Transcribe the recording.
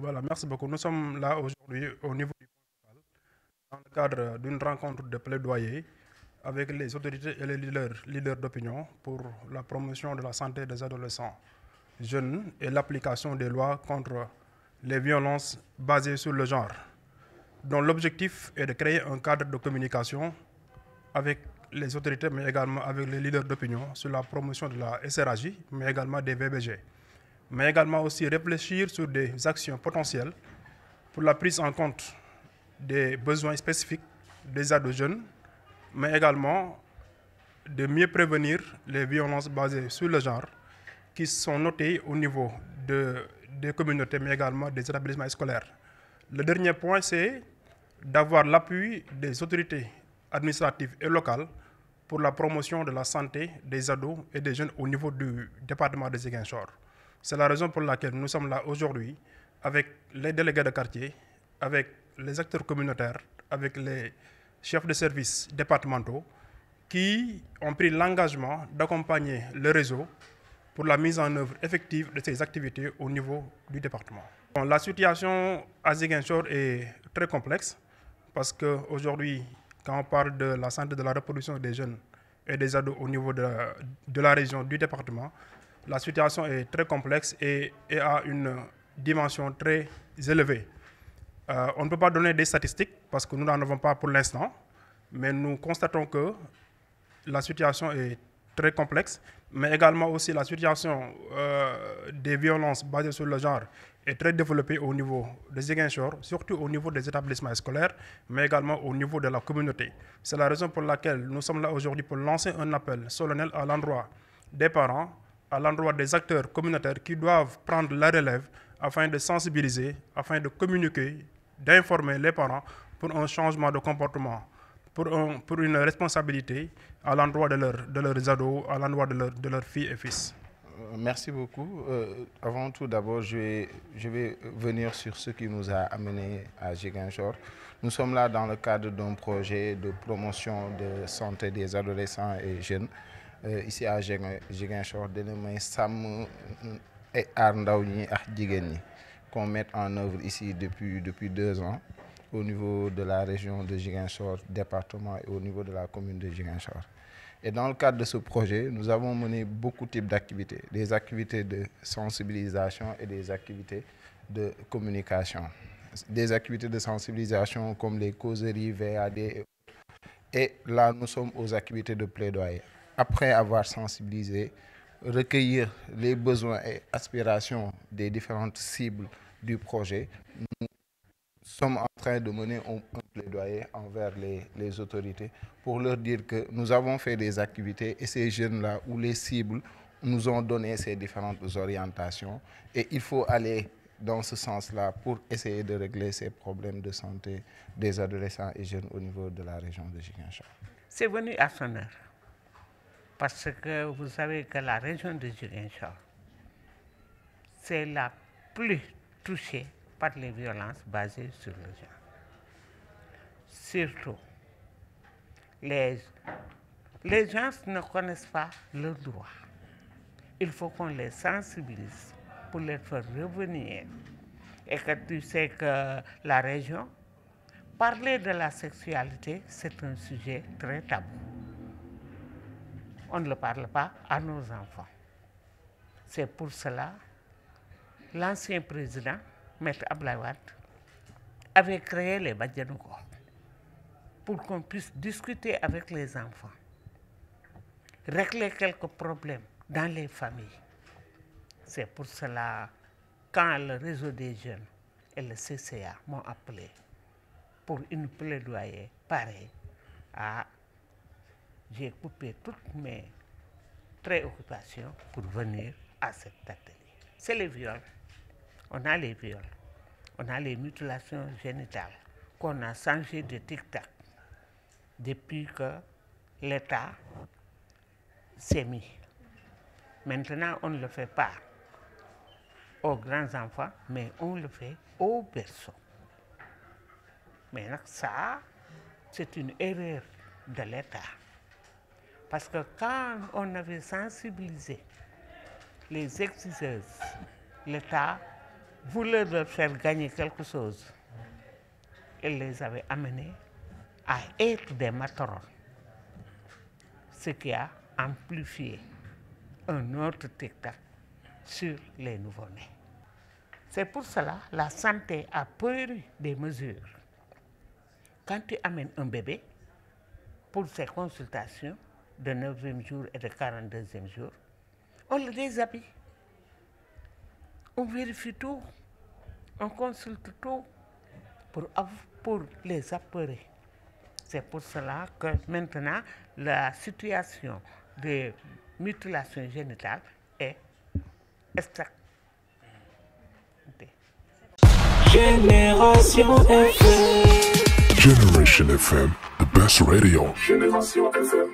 Voilà, merci beaucoup. Nous sommes là aujourd'hui au niveau du point focal, dans le cadre d'une rencontre de plaidoyer avec les autorités et les leaders d'opinion pour la promotion de la santé des adolescents jeunes et l'application des lois contre les violences basées sur le genre, dont l'objectif est de créer un cadre de communication avec les autorités, mais également avec les leaders d'opinion sur la promotion de la SRAJ, mais également des VBG. Mais également aussi réfléchir sur des actions potentielles pour la prise en compte des besoins spécifiques des ados jeunes, mais également de mieux prévenir les violences basées sur le genre qui sont notées au niveau des communautés, mais également des établissements scolaires. Le dernier point, c'est d'avoir l'appui des autorités administratives et locales pour la promotion de la santé des ados et des jeunes au niveau du département de Ziguinchor. C'est la raison pour laquelle nous sommes là aujourd'hui avec les délégués de quartier, avec les acteurs communautaires, avec les chefs de services départementaux qui ont pris l'engagement d'accompagner le réseau pour la mise en œuvre effective de ces activités au niveau du département. Bon, la situation à Ziguinchor est très complexe parce qu'aujourd'hui, quand on parle de la santé de la reproduction des jeunes et des ados au niveau de la région du département, la situation est très complexe et a une dimension très élevée. On ne peut pas donner des statistiques parce que nous n'en avons pas pour l'instant, mais nous constatons que la situation est très complexe, mais également aussi la situation des violences basées sur le genre est très développée au niveau des Ziguinchor, surtout au niveau des établissements scolaires, mais également au niveau de la communauté. C'est la raison pour laquelle nous sommes là aujourd'hui pour lancer un appel solennel à l'endroit des parents, à l'endroit des acteurs communautaires qui doivent prendre la relève afin de sensibiliser, afin de communiquer, d'informer les parents pour un changement de comportement, pour une responsabilité à l'endroit de leurs ados, à l'endroit de leurs filles et fils. Merci beaucoup. Avant tout, d'abord, je vais venir sur ce qui nous a amenés à Ziguinchor. Nous sommes là dans le cadre d'un projet de promotion de santé des adolescents et jeunes ici à Ziguinchor, et Arndaouni Jigeni, qu'on met en œuvre ici depuis 2 ans au niveau de la région de Ziguinchor, département et au niveau de la commune de Ziguinchor. Et dans le cadre de ce projet, nous avons mené beaucoup de types d'activités, des activités de sensibilisation et des activités de communication. Des activités de sensibilisation comme les causeries, VAD. Et là, nous sommes aux activités de plaidoyer. Après avoir sensibilisé, recueillir les besoins et aspirations des différentes cibles du projet, nous sommes en train de mener un plaidoyer envers les autorités pour leur dire que nous avons fait des activités et ces jeunes-là ou les cibles nous ont donné ces différentes orientations et il faut aller dans ce sens-là pour essayer de régler ces problèmes de santé des adolescents et jeunes au niveau de la région de Ziguinchor. C'est venu à son heure parce que vous savez que la région de Ziguinchor, c'est la plus touchée par les violences basées sur le genre. Surtout, les gens ne connaissent pas leurs droits. Il faut qu'on les sensibilise pour les faire revenir. Et que tu sais que la région, parler de la sexualité, c'est un sujet très tabou. On ne le parle pas à nos enfants. C'est pour cela l'ancien président, Maître Abdoulaye Wade, avait créé les Badjanouko pour qu'on puisse discuter avec les enfants, régler quelques problèmes dans les familles. C'est pour cela, quand le réseau des jeunes et le CCA m'ont appelé pour une plaidoyer pareille, j'ai coupé toutes mes préoccupations pour venir à cet atelier. C'est les viols. On a les viols. On a les mutilations génitales qu'on a changé de tic-tac depuis que l'État s'est mis. Maintenant, on ne le fait pas aux grands enfants, mais on le fait aux berceaux. Mais ça, c'est une erreur de l'État. Parce que quand on avait sensibilisé les exciseuses, l'État voulaient leur faire gagner quelque chose, ils les avaient amenés à être des matrons, ce qui a amplifié un autre tic-tac sur les nouveau-nés. C'est pour cela que la santé a peur des mesures. Quand tu amènes un bébé pour ses consultations de 9e jour et de 42e jour, on le déshabille. On vérifie tout, on consulte tout pour les apeurer. C'est pour cela que maintenant, la situation de mutilation génitale est extrêmement. Génération FM. Generation FM, the best radio. Génération FM.